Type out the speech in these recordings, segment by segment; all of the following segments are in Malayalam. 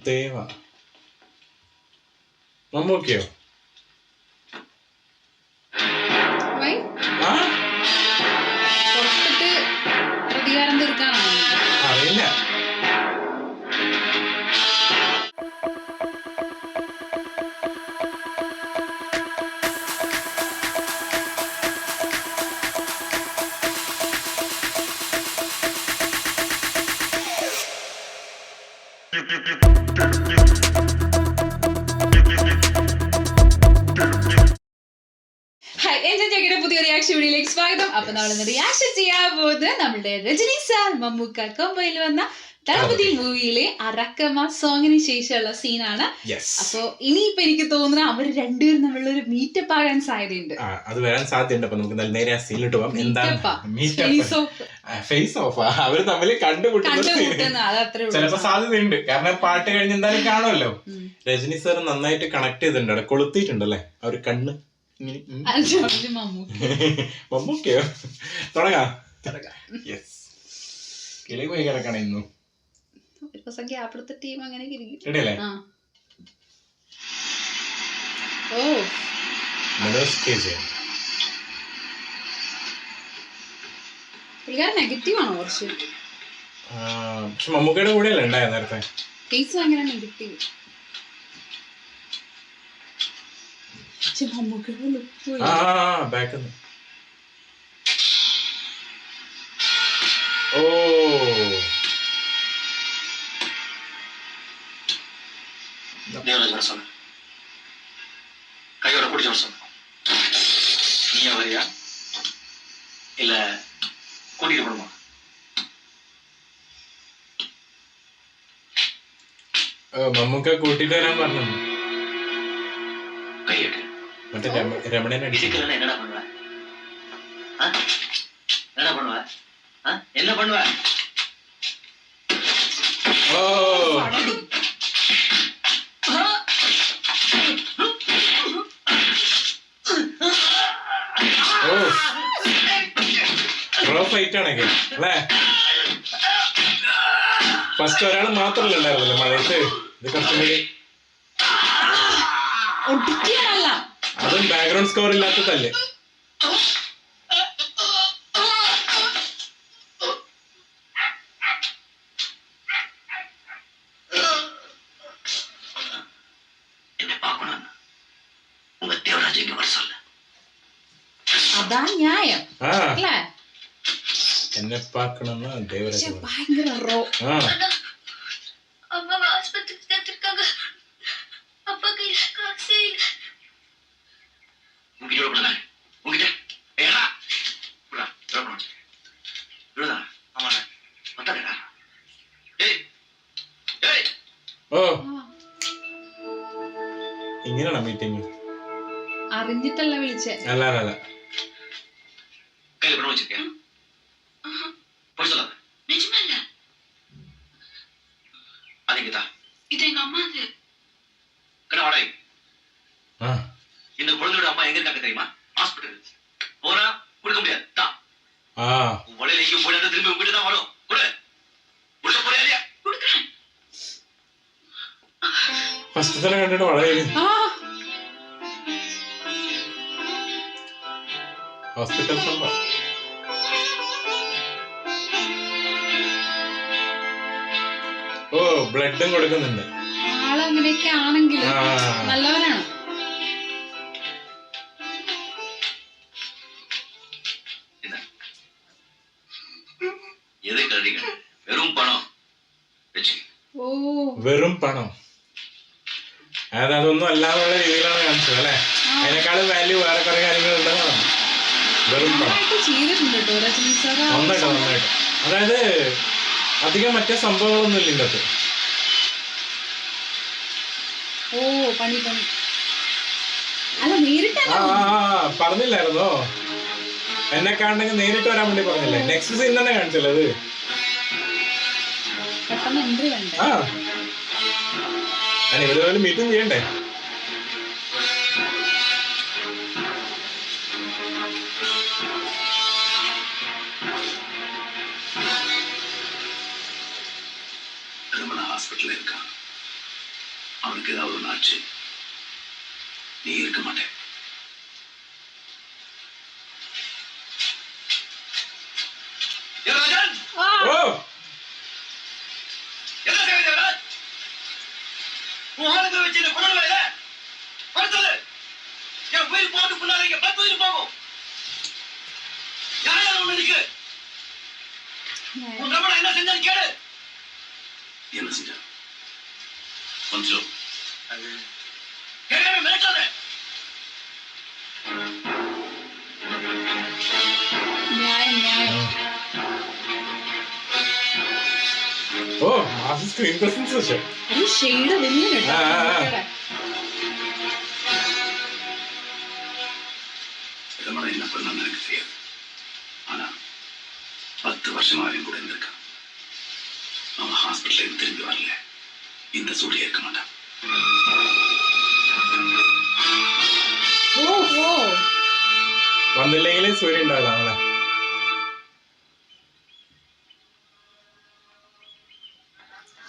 ദേവ മമ്മൂക്കയോ? പ്രതികാരം തീർക്കാനാണ്. അറിയില്ല. പുതിയ റിയാക്ഷൻ വീഡിയോയിലേക്ക് സ്വാഗതം. അപ്പൊ നമ്മൾ റിയാക്ഷൻ ചെയ്യാൻ പോകുന്നത് നമ്മുടെ രജനി സാർ മമ്മൂക്ക കോംബോയിൽ വന്ന ദളപതി മൂവിയിലെ അറക്കമ സോങ്ങിന് ശേഷമുള്ള സീനാണ്. അപ്പൊ ഇനിയിപ്പോ എനിക്ക് തോന്നുന്നു അവർ രണ്ടുപേരും തമ്മിലുള്ള ഒരു മീറ്റപ്പ് ആകാൻ സാധ്യതയുണ്ട്. അത് വരാൻ സാധ്യതയുണ്ട്. അപ്പൊ നമുക്ക് നേരെ ആ സീനിലോട്ട് പോകാം. എന്താണ് ഫേസ് ഓഫ്? അവര് തമ്മിൽ കണ്ടുമുട്ടുന്ന ചിലപ്പോ സാധ്യതയുണ്ട്. കാരണം പാട്ട് കഴിഞ്ഞ് എന്തായാലും കാണുമല്ലോ. രജനി സാർ നന്നായിട്ട് കണക്ട് ചെയ്തിട്ടുണ്ട്. അവിടെ കൊളുത്തിയിട്ടുണ്ടല്ലേ ആ ഒരു കണ്ണ്. മമ്മൂക്കയോ? തുടങ്ങാം. കിളി പോയി കിടക്കണം ഇന്നു. ടീം അങ്ങനെ നെഗറ്റീവ് ആണോ കുറച്ച്? പക്ഷെ മമ്മൂക്കയുടെ കൂടെ അല്ലേ ഉണ്ടായ നേരത്തെ? ഫേസ് ഭയങ്കര നെഗറ്റീവ്. கையோட குடிச்ச சொல்லு. நீயா வரியா இல்ல கூட்டிட்டு போடுமா? മമ്മൂക്ക കൂട്ടിട്ട് വരാൻ പറഞ്ഞു. கையெடு. മറ്റേ രമണനെ അടിച്ചിട്ട് என்னடா பண்ணுவ? என்னடா பண்ணுவ? என்ன பண்ணுவ? ഫൈറ്റ് ആണെങ്കിൽ അല്ലേ? ഫസ്റ്റ് ഒരാൾ മാത്രമല്ല ഉണ്ടായിരുന്നല്ലോ മഴയത്ത്. ഇത് കുറച്ചുകൂടി അതും ബാക്ക്ഗ്രൗണ്ട് സ്കോർ ഇല്ലാത്തതല്ലേ. അതാ ന്യായം. എന്നെ പാക്കണമെന്ന് ദേവരാജ് ഭയങ്കര റോ. ഇങ്ങനെയാണോ മീറ്റിംഗ്? അറിഞ്ഞിട്ടല്ല വിളിച്ചേ. അല്ല അല്ല இது எங்க அம்மா. அது கடவாடை. இந்த குழந்தையோட அம்மா எங்க இருக்காங்க தெரியுமா? ஹாஸ்பிடல். போறா கொடுக்க முடியாது. தா. உடனே எங்க போறா திரும்பி உங்ககிட்ட தான் வரும். கொடு. உள்ள போறியா இல்லையா? கொடுக்கிறேன். ഫസ്റ്റ് തന്നെ കണ്ടിട്ട് വളരെ ഹോസ്പിറ്റൽ സംഭവം. ബ്ലഡും കൊടുക്കുന്നുണ്ട്. ആളങ്ങനെയൊക്കെ ആണെങ്കിലും നല്ലവനാണ്. വെറും പണം. അതായത് അതൊന്നും അല്ലാതുള്ള രീതിയിലാണ് കാണിച്ചത് അല്ലെ. അതിനേക്കാളും വാല്യൂ വേറെ കുറെ കാര്യങ്ങളുണ്ടെന്നാണ്. വെറും പണം നന്നായിട്ട് നന്നായിട്ട്. അതായത് അധികം മറ്റേ സംഭവങ്ങളൊന്നും ഇല്ല ഇതിനകത്ത്. പറഞ്ഞില്ലായിരുന്നോ എന്നെ കാണണമെങ്കിൽ നേരിട്ട് വരാൻ വേണ്ടി പറഞ്ഞല്ലേ. നെക്സ്റ്റ് സീൻ തന്നെ കാണിച്ചല്ലോ അത്. ആ ഞാൻ ഇവര് മീറ്റിംഗ് ചെയ്യണ്ടേ. ஹாஸ்பிட்டல் இருக்கான். அவனுக்கு ஏதாவது ஒன்று ஆச்சு, நீ இருக்க மாட்டே. என்ன செஞ்சா கொஞ்சம் ഓ മാസ് സ്ക്രീൻ പ്രസൻസ് വെച്ചോ. ഒരു ഷെയ്ഡ് വലിയ என்ன பண்ணணும்னு எனக்கு தெரியாது. ஆனா 10 வருஷமா அவன் கூட இருந்திருக்கான். அவன் ஹாஸ்பிட்டல்ல இருந்து திரும்பி வரல, இந்த சூடியா இருக்க மாட்டான். വന്നില്ലെങ്കിലും സൂര്യ ഉണ്ടാവില്ല.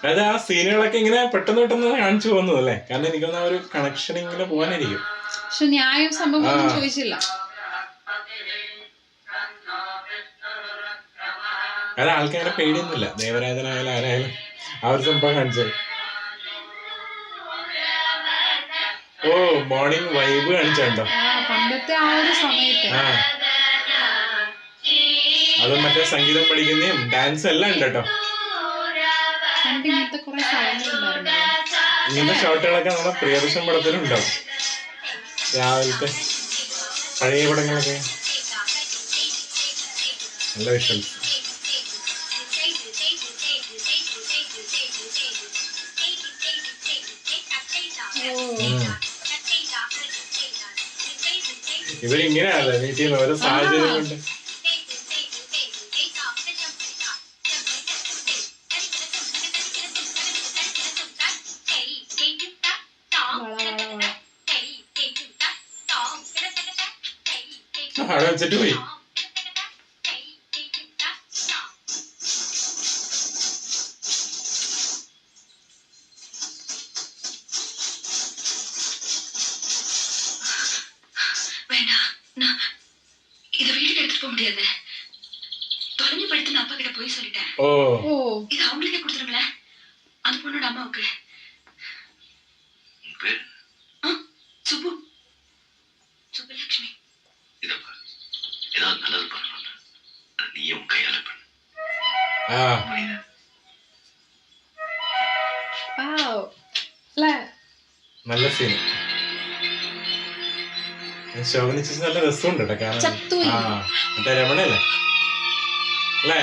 അതായത് ആ സീനുകളൊക്കെ ഇങ്ങനെ പെട്ടെന്ന് പെട്ടെന്ന് കാണിച്ചു പോകുന്നത് അല്ലേ. കാരണം എനിക്കൊന്ന് ഒരു കണക്ഷൻ ഇങ്ങനെ പോകാനായിരിക്കും. പക്ഷെ ന്യായം സംഭവം ചോദിച്ചില്ല. അത് ആൾക്കങ്ങനെ പേടിയൊന്നുമില്ല. ദേവരാജനായാലും ആരായാലും ആ ഒരു സംഭവം കാണിച്ചത്. ഓ മോർണിംഗ് വൈബ് കാണിച്ചോ. പണ്ടത്തെ ആ ഒരു സമയത്ത് അത് മറ്റേ സംഗീതം പഠിക്കുന്നതും ഡാൻസും എല്ലാം ഉണ്ട് കേട്ടോ. ഇങ്ങനത്തെ ഷോട്ടുകളൊക്കെ നമ്മുടെ പ്രിയദർശൻ പടത്തിലും ഉണ്ടാവും. രാവിലത്തെ പഴയ പടങ്ങളൊക്കെ നല്ല വിഷ്വൽസ്. ഇവരിങ്ങനെയാണല്ലോ വീട്ടിൽ നിന്ന് ഓരോ സാഹചര്യം കൊണ്ട്. അവിടെ വെച്ചിട്ട് പോയി. இத வீட்டுக்கு எடுத்துட்டு போக முடியாது. தொலைஞ்சு படுத்து நான் அப்பா கிட்ட போய் சொல்லிட்டேன். இது அவங்களுக்கே கொடுத்துருங்களேன், அந்த பொண்ணோட அம்மாவுக்கு. சுப்பு, சுப்புலட்சுமி. ஏதாவது நல்லது பண்ணணும், நீயும் கையால பண்ணு. നല്ല സീൻ. ശോഭനിച്ച് നല്ല രസമുണ്ട് കേട്ടോ. കാരണം മറ്റേ രമണല്ലേ അല്ലേ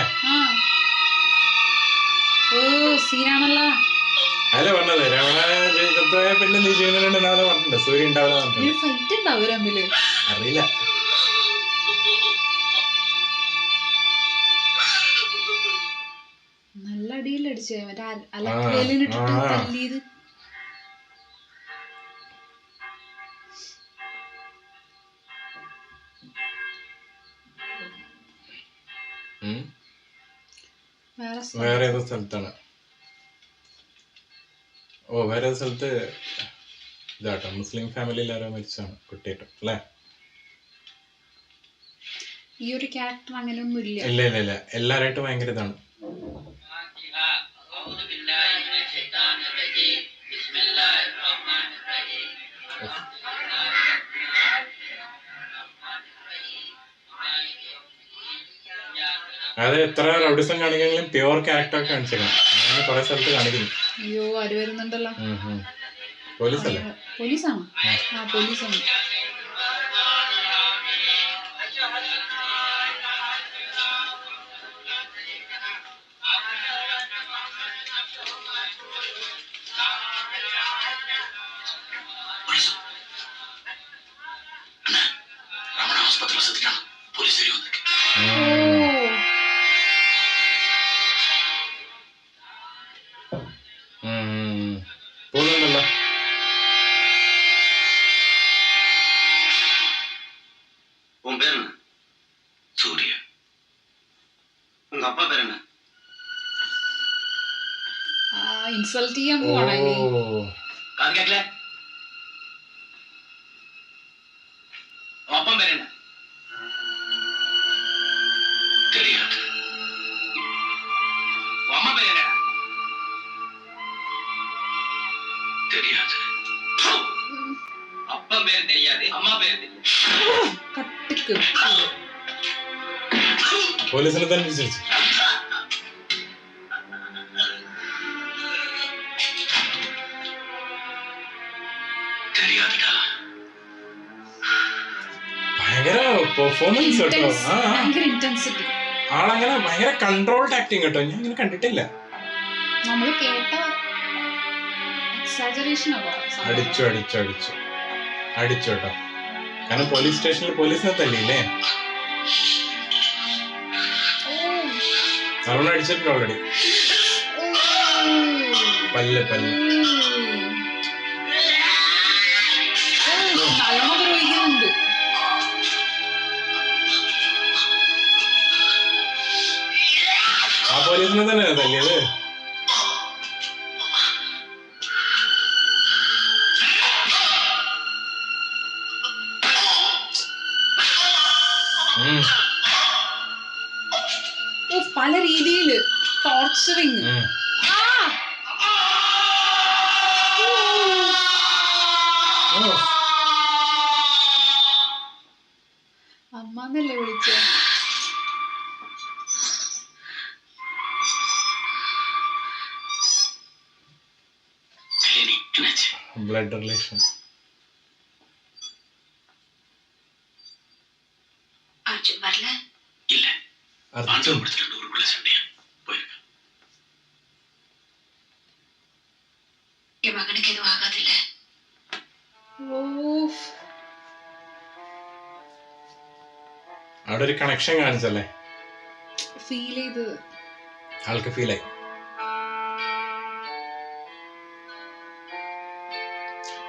അതല്ലേ പറഞ്ഞത്. രമണ ചത്തോയ പിന്നെ നീ ജീവനുണ്ടാവില്ല പറഞ്ഞിട്ടുണ്ട്. സൂര്യ ഉണ്ടാവില്ല പറഞ്ഞിട്ടുണ്ട്. അറിയില്ല. നല്ല അടിയിലടിച്ചേ മറ്റേ അലക്കേലിനിട്ട് തല്ലിയത്. വേറെ ഏതോ സ്ഥലത്താണ്. വേറെ ഏതോ സ്ഥലത്ത് ഇതാട്ടോ മുസ്ലിം ഫാമിലിയിൽ ആരോ മരിച്ചാണ് കുട്ടിയായിട്ട് അല്ലേ. ഈ ഒരു ക്യാരക്ടർ അങ്ങനെയൊന്നും ഇല്ല. ഇല്ല ഇല്ല ഇല്ല, എല്ലാരായിട്ടും ഭയങ്കര ഇതാണ്. അത് എത്ര റൗഡിസം കാണിക്കെങ്കിലും പ്യുവർ ക്യാരക്ടർ കാണിച്ചേക്കണം. അങ്ങനെ കുറെ സ്ഥലത്ത് കാണിക്കുന്നു. അയ്യോ ആര് വരുന്നുണ്ടല്ലോ. പോലീസല്ലേ? പോലീസാണോ? പോലീസാണ്. ரமண ஆஸ்பத்திரியில் செத்துட்டான், போலீஸ் தெரிய வந்திருக்கு. പോകുന്നുണ്ടല്ലോ. உன் பேர் என்ன? சூர்யா. உங்க அப்பா பேர் என்ன? ഇൻസൾട്ട് ചെയ്യാൻ പോവാണോ ഇനി? കാത് കേക്കല? அப்பா பேர் என்ன? தெரியாது. அம்மா பேர் என்ன? தெரியாது. அப்பா பேர் தெரியாது, அம்மா பேர் தெரியாது. കട്ടിക്ക് പോലീസിനെ തന്നെ വിളിച്ചു. ഭയങ്കര പെർഫോമൻസ് കേട്ടോ. ഭയങ്കര ഇന്റൻസിറ്റി. ആളങ്ങനെ ഭയങ്കര കൺട്രോൾഡ് ആക്ടിങ് കേട്ടോ. ഞാൻ ഇങ്ങനെ കണ്ടിട്ടില്ല. നമ്മള് കേട്ട എക്സാജറേഷൻ അടിച്ചു അടിച്ചു അടിച്ചു അടിച്ചു കേട്ടോ. കാരണം പോലീസ് സ്റ്റേഷനിൽ പോലീസിനെ തല്ലിയില്ലേ? നല്ലോണം അടിച്ചിട്ടുണ്ട് ഓൾറെഡി. പല്ല് പല്ല് നല്ലോണം ദ്രോഹിക്കുന്നുണ്ട്. ആ പോലീസിനെ തന്നെ തല്ലിയത്. പല രീതിയില് ടോർച്ചറിങ്. അമ്മന്നല്ലേ വിളിച്ച? Blood relation. അർജുൻ വരല? ഇല്ല. അർജുൻ കൊടുത്തിട്ടുണ്ട്. ഒരു പിള്ളേ സണ്ടയാ പോയിരിക്ക. ഈ മകനക്ക് ഇത് ആകാതില്ല. അവിടെ ഒരു കണക്ഷൻ കാണിച്ചല്ലേ? ഫീൽ ചെയ്ത് ആൾക്ക് ഫീലായി.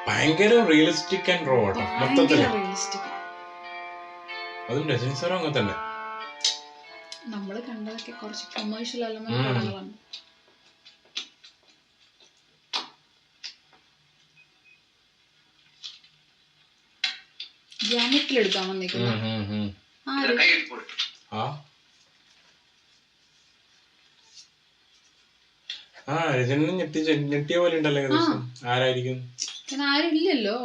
ഭയങ്കര റിയലിസ്റ്റിക് ആൻഡ് റോ ആട്ടോ മൊത്തത്തില്. അതും രജനി സാറും അങ്ങനെ തന്നെ. നമ്മള് കണ്ടതൊക്കെ കുറച്ച് കൊമേഴ്ഷ്യൽ എലമെന്റ് പടങ്ങളാണ്. ജാനറ്റിൽ എടുക്കാൻ വന്നേക്കുന്നു. രജനി ഞെട്ടിയ പോലെ ഉണ്ടല്ലോ ഏകദേശം. ആരായിരിക്കും? ആരും ഇല്ലല്ലോ.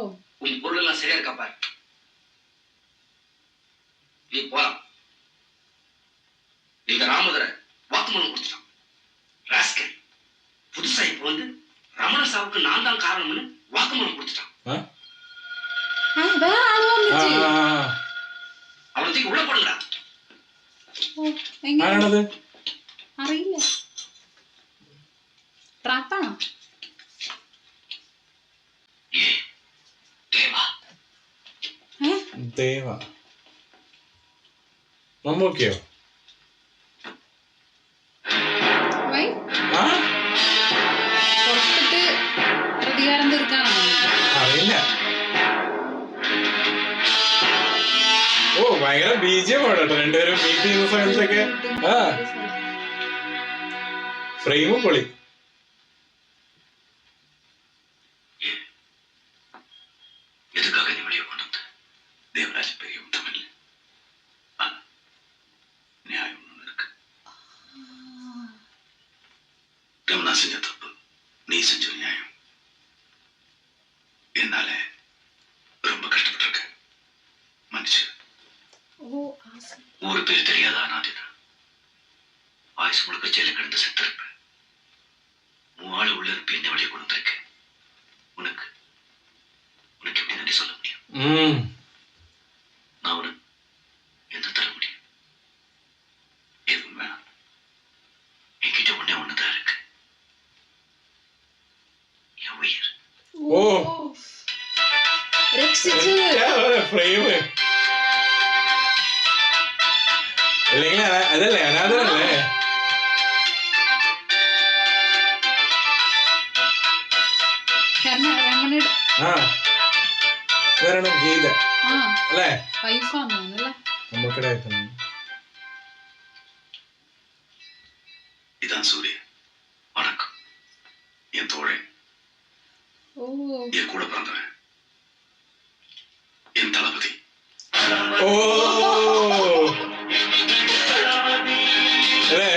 புதுசா இப்ப வந்து ரமண சாவுக்கு நான் தான் காரணம்னு வாக்குமூலம் கொடுத்துட்டான். அவனுக்கு உள்ள போடுங்கடா. അറിയില്ല. ട്രാപ്പാണോ? ദേവ മമ്മൂക്കയോ? പുറത്തിട്ട് പ്രതികാരം തീർക്കാണോ? അറിയില്ല. ഓ ഭയങ്കര ബീജിയമാണ് കേട്ടോ. രണ്ടുപേരും മീറ്റ് ചെയ്യുന്ന സമയത്തൊക്കെ ഫ്രെയിമും പൊളി. செஞ்ச தப்பு, நீ செஞ்ச நியாயம். என்னால ரொம்ப கஷ்டப்பட்டு இருக்க மனுஷ. ஒரு பேர் தெரியாத அனாதைதான். ஆயுசு முழுக்க ஜெயில கிடந்து செத்திருப்ப. மூவாள் உள்ள இருப்ப என்ன வழியை கொண்டு வந்திருக்க. உனக்கு உனக்கு எப்படி நன்றி சொல்ல முடியும்? நான் உனக்கு என்ன தர முடியும்? எதுவும் வேணாம். என்கிட்ட ஒன்னே ஒண்ணுதான் இருக்கு. ഓ അല്ലെങ്കിൽ അതല്ലേ അനാഥനല്ലേ? ആ ഇതാരാണ് ഗീത അല്ലേ? നമുക്കിടെ இதான் சூரியன். வணக்கம். என் தோழன், என் கூட பிறந்தவன், என் தளபதி. ഓ അല്ലേ?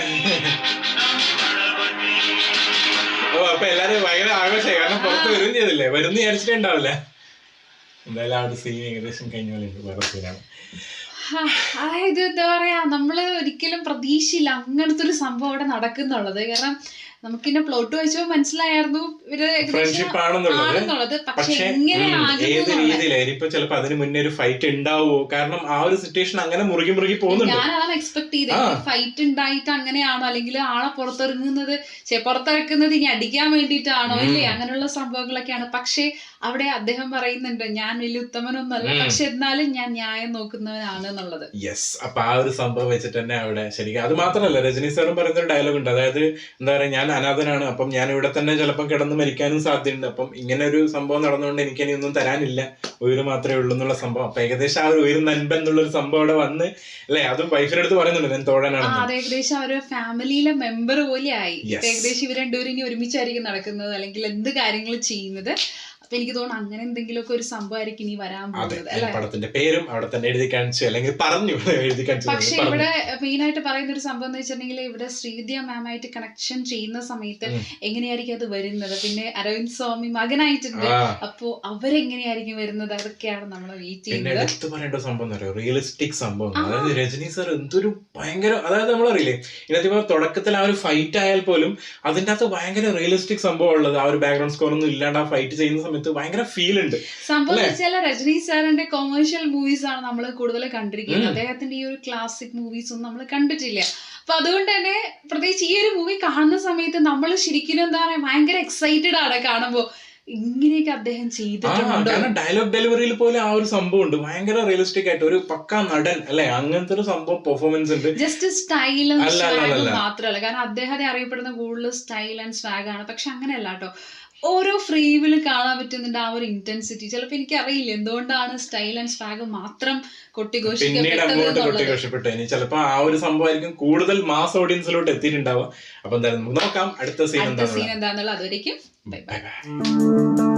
ഓ അപ്പൊ എല്ലാരും ഭയങ്കര ആഘോഷമായി, കാരണം പുറത്ത് വരും ചെയ്തില്ലേ, വരുന്ന വിചാരിച്ചിട്ടുണ്ടാവില്ല. എന്തായാലും ആ ഒരു സീൻ ഏകദേശം കഴിഞ്ഞ പോലെ ഉണ്ട്. വേറെ സീനാണ്. അതായത് എന്താ പറയാ, നമ്മള് ഒരിക്കലും പ്രതീക്ഷയില്ല അങ്ങനത്തെ ഒരു സംഭവം അവിടെ നടക്കുന്നുള്ളത്. കാരണം നമുക്കിന്നെ പ്ലോട്ട് വായിച്ചപ്പോ മനസ്സിലായിരുന്നു ഇവര് ഫ്രണ്ട്ഷിപ്പ് ആണെന്നുള്ളത്. പക്ഷെ ഏത് രീതിയിലായിരിക്കും ഇപ്പൊ ചിലപ്പോ അതിന് മുന്നേ ഒരു ഫൈറ്റ് ഉണ്ടാവുമോ? കാരണം ആ ഒരു സിറ്റുവേഷൻ അങ്ങനെ മുറുകി പോകുന്നുണ്ട്. ഞാൻ അതാണ് എക്സ്പെക്ട് ചെയ്തത്. ഫൈറ്റ് ഉണ്ടായിട്ട് അങ്ങനെയാണോ, അല്ലെങ്കിൽ ആളെ പുറത്തിറക്കുന്നത് ഇനി അടിക്കാൻ വേണ്ടിയിട്ടാണോ, ഇല്ലേ? അങ്ങനെയുള്ള സംഭവങ്ങളൊക്കെയാണ്. പക്ഷെ അവിടെ അദ്ദേഹം പറയുന്നുണ്ട്, ഞാൻ വലിയ ഉത്തമനൊന്നല്ല, പക്ഷെ എന്നാലും ഞാൻ ന്യായം നോക്കുന്നവനാണ് എന്നുള്ളത്. യെസ്. അപ്പൊ ആ ഒരു സംഭവം വെച്ചിട്ട് തന്നെ അവിടെ ശരിക്കും അത് മാത്രമല്ല, രജനി സാറും പറയുന്ന ഒരു ഡയലോഗ് ഉണ്ട്. അതായത് എന്താ പറയാ, ഞാൻ അനാഥനാണ്, അപ്പം ഞാൻ ഇവിടെ തന്നെ ചിലപ്പം കിടന്ന് മരിക്കാനും സാധ്യതയുണ്ട്. അപ്പം ഇങ്ങനെ ഒരു സംഭവം നടന്നുകൊണ്ട് എനിക്ക് ഇനി ഒന്നും തരാനില്ല, ഉയര് മാത്രമേ ഉള്ളൂ എന്നുള്ള സംഭവം. അപ്പൊ ഏകദേശം ആ ഒരു ഉയര് നൻപൻ എന്നുള്ള ഒരു സംഭവം അവിടെ വന്ന് അല്ലെ, അതും വൈഫിന്റെ അടുത്ത് പറയുന്നുണ്ട് ഞാൻ തോഴനാണ്. അത് ഏകദേശം ആ ഒരു ഫാമിലിയിലെ മെമ്പർ പോലെ ആയി. ഏകദേശം ഇവർ രണ്ടുപേരും ഇനി ഒരുമിച്ചായിരിക്കും നടക്കുന്നത്, അല്ലെങ്കിൽ എന്ത് കാര്യങ്ങൾ ചെയ്യുന്നത്. അപ്പൊ എനിക്ക് തോന്നുന്നു അങ്ങനെ എന്തെങ്കിലുമൊക്കെ ഒരു സംഭവമായിരിക്കും ഇനി വരാൻ പോകുന്നത്. പടത്തിന്റെ പേരും അവിടെ തന്നെ എഴുതി കാണിച്ചു, അല്ലെങ്കിൽ പറഞ്ഞു എഴുതി കാണിച്ചു. പക്ഷെ ഇവിടെ മെയിൻ ആയിട്ട് പറയുന്ന ഒരു സംഭവം എന്ന് വെച്ചിട്ടുണ്ടെങ്കിൽ, ഇവിടെ ശ്രീവിദ്യ മാമായിട്ട് കണക്ഷൻ ചെയ്യുന്ന സമയത്ത് എങ്ങനെയായിരിക്കും അത് വരുന്നത്, പിന്നെ അരവിന്ദ് സ്വാമി മകനായിട്ടുണ്ട്, അപ്പോ അവരെങ്ങനെയായിരിക്കും വരുന്നത്, അതൊക്കെയാണ് നമ്മൾ വെയിറ്റ് ചെയ്യുന്നത്. എടുത്തു പറയേണ്ട സംഭവം അറിയോ, റിയലിസ്റ്റിക് സംഭവം. അതായത് രജനി സാർ എന്തൊരു ഭയങ്കര, അതായത് നമ്മളറിയില്ലേ ഇതിനകത്ത് തുടക്കത്തിൽ ആ ഒരു ഫൈറ്റ് ആയാൽ പോലും അതിന്റെ അകത്ത് ഭയങ്കര റിയലിസ്റ്റിക് സംഭവം ഉള്ളത്. ആ ഒരു ബാക്ക്ഗ്രൗണ്ട് സ്കോർ ഒന്നും ഇല്ലാണ്ട് ആ ഫൈറ്റ് ചെയ്യുന്ന സമയത്ത് ഭയങ്കര ഫീൽ ഉണ്ട്. സംഭവം വെച്ചാൽ രജനി സാറിന്റെ കൊമേഴ്ഷ്യൽ മൂവീസ് ആണ് നമ്മൾ കൂടുതൽ കണ്ടിരിക്കുന്നത്. അദ്ദേഹത്തിന്റെ ഈ ഒരു ക്ലാസിക് മൂവീസ് ഒന്നും നമ്മൾ കണ്ടിട്ടില്ല. അപ്പൊ അതുകൊണ്ട് തന്നെ പ്രത്യേകിച്ച് ഈ ഒരു മൂവി കാണുന്ന സമയത്ത് നമ്മൾ ശരിക്കും എന്താ പറയാ, ഭയങ്കര എക്സൈറ്റഡ് ആണ് കാണുമ്പോ. ഇങ്ങനെയൊക്കെ അദ്ദേഹം ചെയ്തിട്ടുണ്ട്. ഡയലോഗ് ഡെലിവറിയിൽ പോലെ ആ ഒരു സംഭവം ഉണ്ട്, ഭയങ്കര റിയലിസ്റ്റിക് ആയിട്ട് ഒരു പക്ക നടൻ അല്ലെ, അങ്ങനത്തെ ഒരു സംഭവം പെർഫോമൻസ് ഉണ്ട്. ജസ്റ്റ് സ്റ്റൈലും സ്വാഗും മാത്രമല്ല, കാരണം അദ്ദേഹത്തെ അറിയപ്പെടുന്ന കൂടുതൽ സ്റ്റൈൽ ആൻഡ് സ്വാഗ് ആണ്. പക്ഷെ അങ്ങനെയല്ല കേട്ടോ, ഓരോ ഫ്രെയിമിൽ കാണാൻ പറ്റുന്നുണ്ട് ആ ഒരു ഇന്റൻസിറ്റി. ചിലപ്പോ എനിക്ക് അറിയില്ല എന്തുകൊണ്ടാണ് സ്റ്റൈൽ ആൻഡ് സ്വാഗ് മാത്രം കൊട്ടിഘോഷിക്കപ്പെട്ടു. ഇനി ചിലപ്പോ ആ ഒരു സംഭവമായിരിക്കും കൂടുതൽ മാസ് ഓഡിയൻസിലോട്ട് എത്തിയിട്ടുണ്ടാവുക. അപ്പൊ എന്തായാലും നോക്കാം അടുത്ത സീൻ എന്താണെന്നുള്ളത്. അതുവരെയ്ക്കും ബൈ ബൈ.